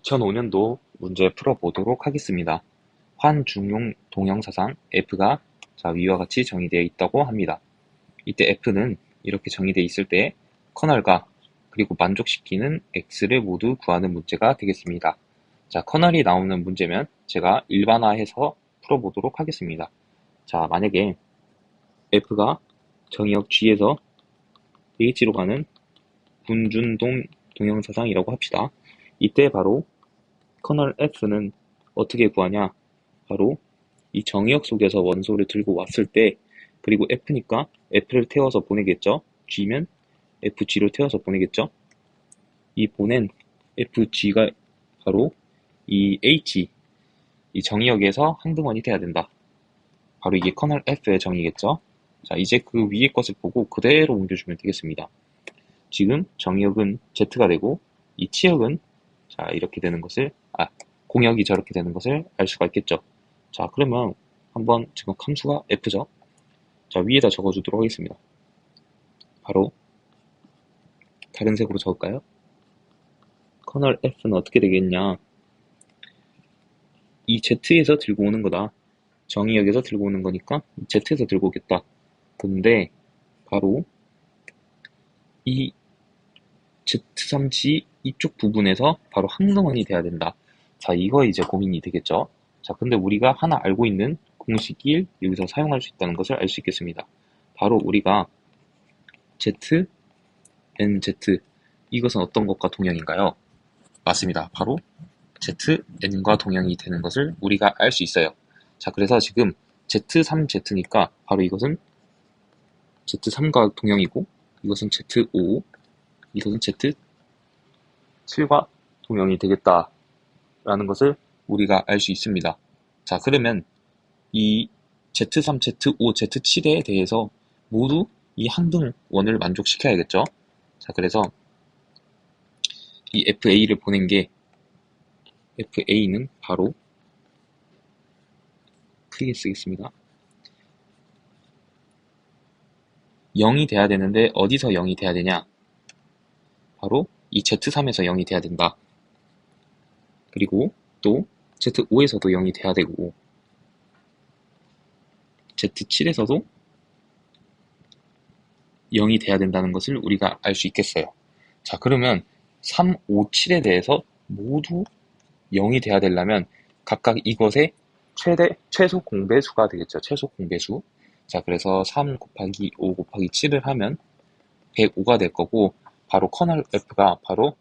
2005년도 문제 풀어보도록 하겠습니다. 환중용 동형사상 F가 위와 같이 정의되어 있다고 합니다. 이때 F는 이렇게 정의되어 있을 때 커널과 그리고 만족시키는 X를 모두 구하는 문제가 되겠습니다. 커널이 나오는 문제면 제가 일반화해서 풀어보도록 하겠습니다. 만약에 F가 정의역 G에서 H로 가는 분준동 동형사상이라고 합시다. 이때 바로 커널 F는 어떻게 구하냐? 바로 이 정의역 속에서 원소를 들고 왔을 때, 그리고 F니까 F를 태워서 보내겠죠? G면 FG로 태워서 보내겠죠? 이 보낸 FG가 바로 이 H, 이 정의역에서 항등원이 돼야 된다. 바로 이게 커널 F의 정의겠죠? 이제 그 위에 것을 보고 그대로 옮겨주면 되겠습니다. 지금 정의역은 Z가 되고, 이 치역은 이렇게 되는 것을, 공역이 저렇게 되는 것을 알 수가 있겠죠. 그러면 한번 지금 함수가 F죠. 위에다 적어주도록 하겠습니다. 바로 다른 색으로 적을까요? 커널 F는 어떻게 되겠냐? 이 Z에서 들고 오는 거다. 정의역에서 들고 오는 거니까 Z에서 들고 오겠다. 근데 바로 이 Z3G 이쪽 부분에서 바로 항등원이 돼야 된다. 이거 이제 고민이 되겠죠. 근데 우리가 하나 알고 있는 공식 1 여기서 사용할 수 있다는 것을 알 수 있겠습니다. 바로 우리가 Z, NZ 이것은 어떤 것과 동형인가요? 맞습니다. 바로 ZN과 동형이 되는 것을 우리가 알 수 있어요. 그래서 지금 Z3Z니까 바로 이것은 Z3과 동형이고, 이것은 Z5, 이것은 Z7과 동형이 되겠다라는 것을 우리가 알 수 있습니다. 그러면 이 Z3, Z5, Z7에 대해서 모두 이 항등원을 만족시켜야겠죠. 그래서 이 FA를 보낸 게, FA는 바로 크게 쓰겠습니다. 0이 돼야 되는데 어디서 0이 돼야 되냐? 바로 이 Z3에서 0이 돼야 된다. 그리고 또 Z5에서도 0이 돼야 되고, Z7에서도 0이 돼야 된다는 것을 우리가 알 수 있겠어요. 그러면 3, 5, 7에 대해서 모두 0이 돼야 되려면 각각 이것의 최소 공배수가 되겠죠. 최소 공배수. 그래서 3 곱하기 5 곱하기 7을 하면 105가 될 거고, 바로 커널 F가 바로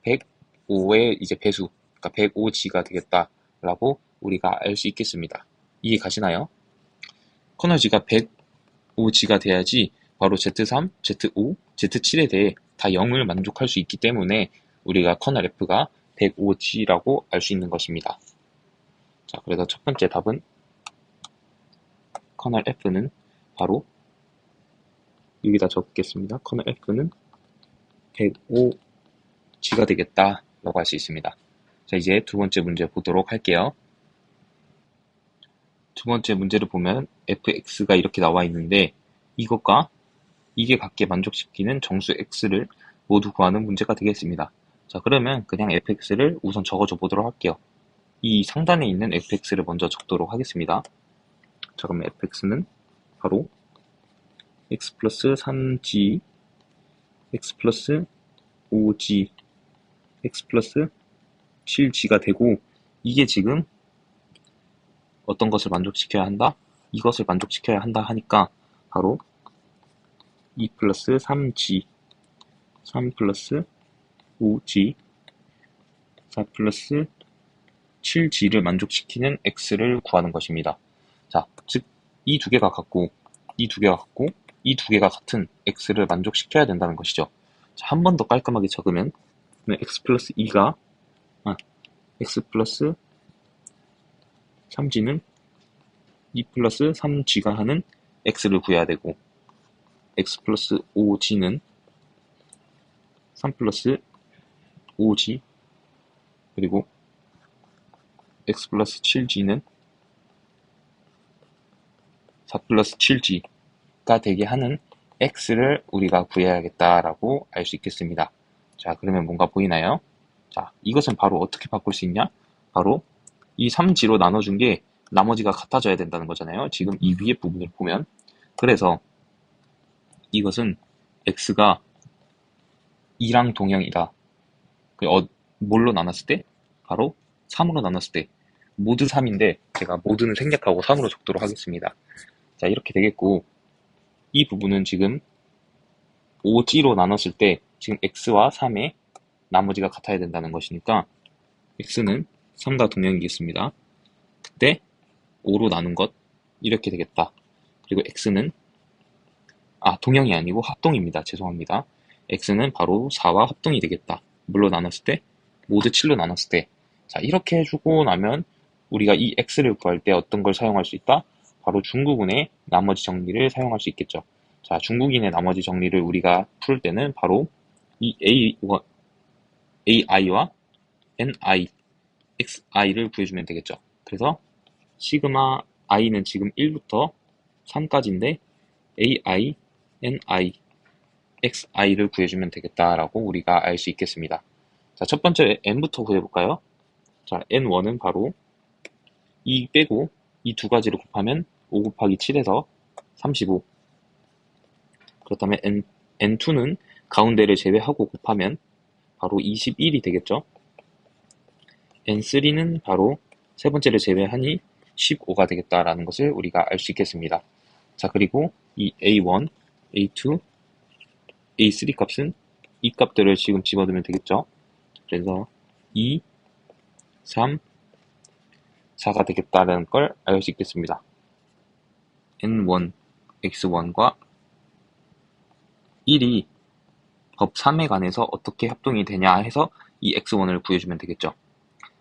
105의 이제 배수, 그러니까 105G가 되겠다라고 우리가 알 수 있겠습니다. 이해 가시나요? 커널 G가 105G가 돼야지 바로 Z3, Z5, Z7에 대해 다 0을 만족할 수 있기 때문에 우리가 커널 F가 105G라고 알 수 있는 것입니다. 그래서 첫 번째 답은 커널 F는 바로 여기다 적겠습니다. 커널 F는 105G가 되겠다라고 할 수 있습니다. 이제 두 번째 문제 보도록 할게요. 두 번째 문제를 보면 fx가 이렇게 나와 있는데, 이것과 이게 같게 만족시키는 정수 x를 모두 구하는 문제가 되겠습니다. 그러면 그냥 fx를 우선 적어줘 보도록 할게요. 이 상단에 있는 fx를 먼저 적도록 하겠습니다. 그러면 fx는 바로 x 플러스 3g, x 플러스 5g, x 플러스 7g가 되고, 이게 지금 어떤 것을 만족시켜야 한다? 이것을 만족시켜야 한다 하니까 바로 2 플러스 3g, 3 플러스 5g, 4 플러스 7g를 만족시키는 x를 구하는 것입니다. 즉 이 두 개가 같고, 이 두 개가 같고, 이 두 개가 같은 x를 만족시켜야 된다는 것이죠. 한 번 더 깔끔하게 적으면 x 플러스 2가 x 플러스 3g는 2 플러스 3g가 하는 x를 구해야 되고, x 플러스 5g는 3 플러스 5g, 그리고 x 플러스 7g는 4 플러스 7g가 되게 하는 x를 우리가 구해야겠다라고 알 수 있겠습니다. 그러면 뭔가 보이나요? 자, 이것은 바로 어떻게 바꿀 수 있냐? 바로 이 3지로 나눠준 게 나머지가 같아져야 된다는 거잖아요. 지금 이 위에 부분을 보면. 그래서 이것은 x가 2랑 동형이다. 뭘로 나눴을 때? 바로 3으로 나눴을 때. 모두 3인데 제가 모두는 생략하고 3으로 적도록 하겠습니다. 자, 이렇게 되겠고, 이 부분은 지금 5g로 나눴을 때 지금 x와 3의 나머지가 같아야 된다는 것이니까 x는 3과 동형이겠습니다. 그때 5로 나눈 것 이렇게 되겠다. 그리고 x는 동형이 아니고 합동입니다. 죄송합니다. x는 바로 4와 합동이 되겠다. 물로 나눴을 때 모두 7로 나눴을 때. 자, 이렇게 해주고 나면 우리가 이 x를 구할 때 어떤 걸 사용할 수 있다? 바로 중구분의 나머지 정리를 사용할 수 있겠죠. 자, 중국인의 나머지 정리를 우리가 풀 때는 바로 이 ai와 ni, xi를 구해주면 되겠죠. 그래서 시그마 i는 지금 1부터 3까지인데 ai, ni, xi를 구해주면 되겠다라고 우리가 알 수 있겠습니다. 자, 첫 번째 n부터 구해볼까요? 자, n1은 바로 2 빼고 이 두 가지를 곱하면 5 곱하기 7에서 35. 그렇다면 n2는 가운데를 제외하고 곱하면 바로 21이 되겠죠. n3는 바로 세 번째를 제외하니 15가 되겠다라는 것을 우리가 알 수 있겠습니다. 자, 그리고 이 a1, a2, a3 값은 이 값들을 지금 집어넣으면 되겠죠. 그래서 2, 3, 4가 되겠다는 걸 알 수 있겠습니다. n1, x1과 1이 법 3에 관해서 어떻게 합동이 되냐 해서 이 x1을 구해주면 되겠죠.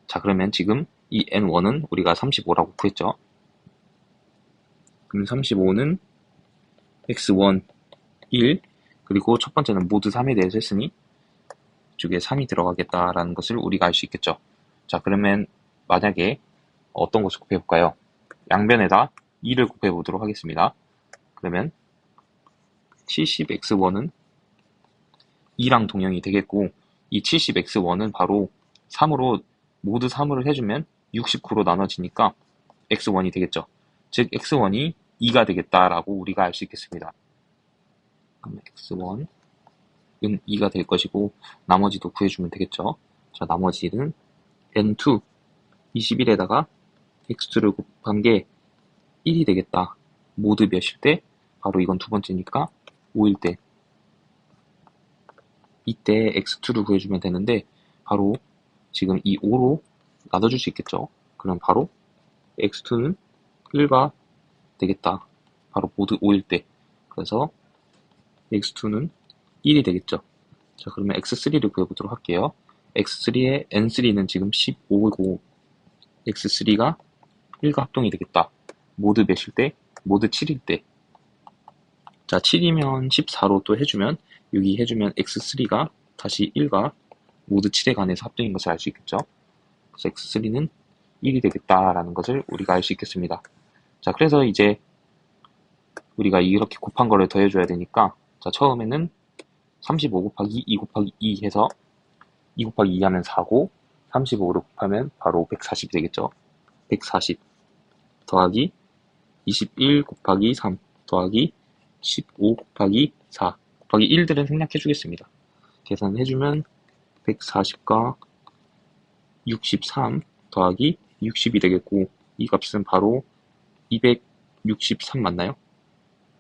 자, 그러면 지금 이 n1은 우리가 35라고 구했죠. 그럼 35는 x1, 1, 그리고 첫 번째는 모두 3에 대해서 했으니 이쪽에 3이 들어가겠다라는 것을 우리가 알 수 있겠죠. 자, 그러면 만약에 어떤 것을 곱해볼까요? 양변에다 2를 곱해보도록 하겠습니다. 그러면 70x1은 2랑 동형이 되겠고, 이 70x1은 바로 3으로 모두 3을 해주면 69로 나눠지니까 x1이 되겠죠. 즉 x1이 2가 되겠다라고 우리가 알 수 있겠습니다. 그럼 x1은 2가 될 것이고 나머지도 구해주면 되겠죠. 자, 나머지는 n2 21에다가 x2를 곱한 게 1이 되겠다. 모두 몇일 때? 바로 이건 두 번째니까 5일 때. 이때 x2를 구해주면 되는데 바로 지금 이 5로 나눠줄 수 있겠죠. 그럼 바로 x2는 1가 되겠다. 바로 모두 5일 때. 그래서 x2는 1이 되겠죠. 자, 그러면 x3를 구해보도록 할게요. x3의 n3는 지금 15이고 x3가 1과 합동이 되겠다. 모두 몇일 때? 모두 7일 때. 자, 7이면 14로 또 해주면 여기 해주면 x3가 다시 1과 모두 7에 관해서 합동인 것을 알 수 있겠죠. 그래서 x3는 1이 되겠다라는 것을 우리가 알 수 있겠습니다. 자, 그래서 이제 우리가 이렇게 곱한 거를 더해줘야 되니까 자, 처음에는 35 곱하기 2 곱하기 2 해서 2 곱하기 2 하면 4고 35를 곱하면 바로 140이 되겠죠. 140 더하기 21 곱하기 3 더하기 15 곱하기 4 곱하기 1들은 생략해 주겠습니다. 계산해주면 140과 63 더하기 60이 되겠고 이 값은 바로 263 맞나요?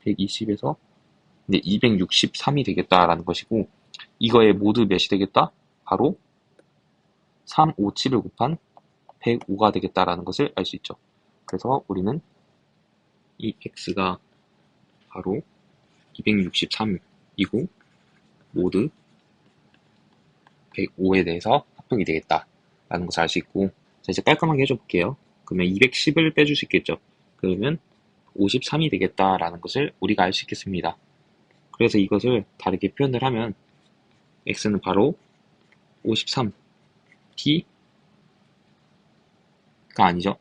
120에서 263이 되겠다라는 것이고 이거의 모두 몇이 되겠다? 바로 3, 5, 7을 곱한 105가 되겠다라는 것을 알 수 있죠. 그래서 우리는 이 x가 바로 263이고 모두 105에 대해서 합동이 되겠다라는 것을 알 수 있고 자, 이제 깔끔하게 해줘볼게요. 그러면 210을 빼줄 수 있겠죠. 그러면 53이 되겠다라는 것을 우리가 알 수 있겠습니다. 그래서 이것을 다르게 표현을 하면 x는 바로 53 t가 아니죠.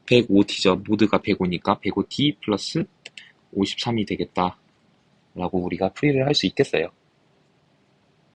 105t죠. 모두가 105니까 105t 플러스 53이 되겠다 라고 우리가 풀이를 할 수 있겠어요.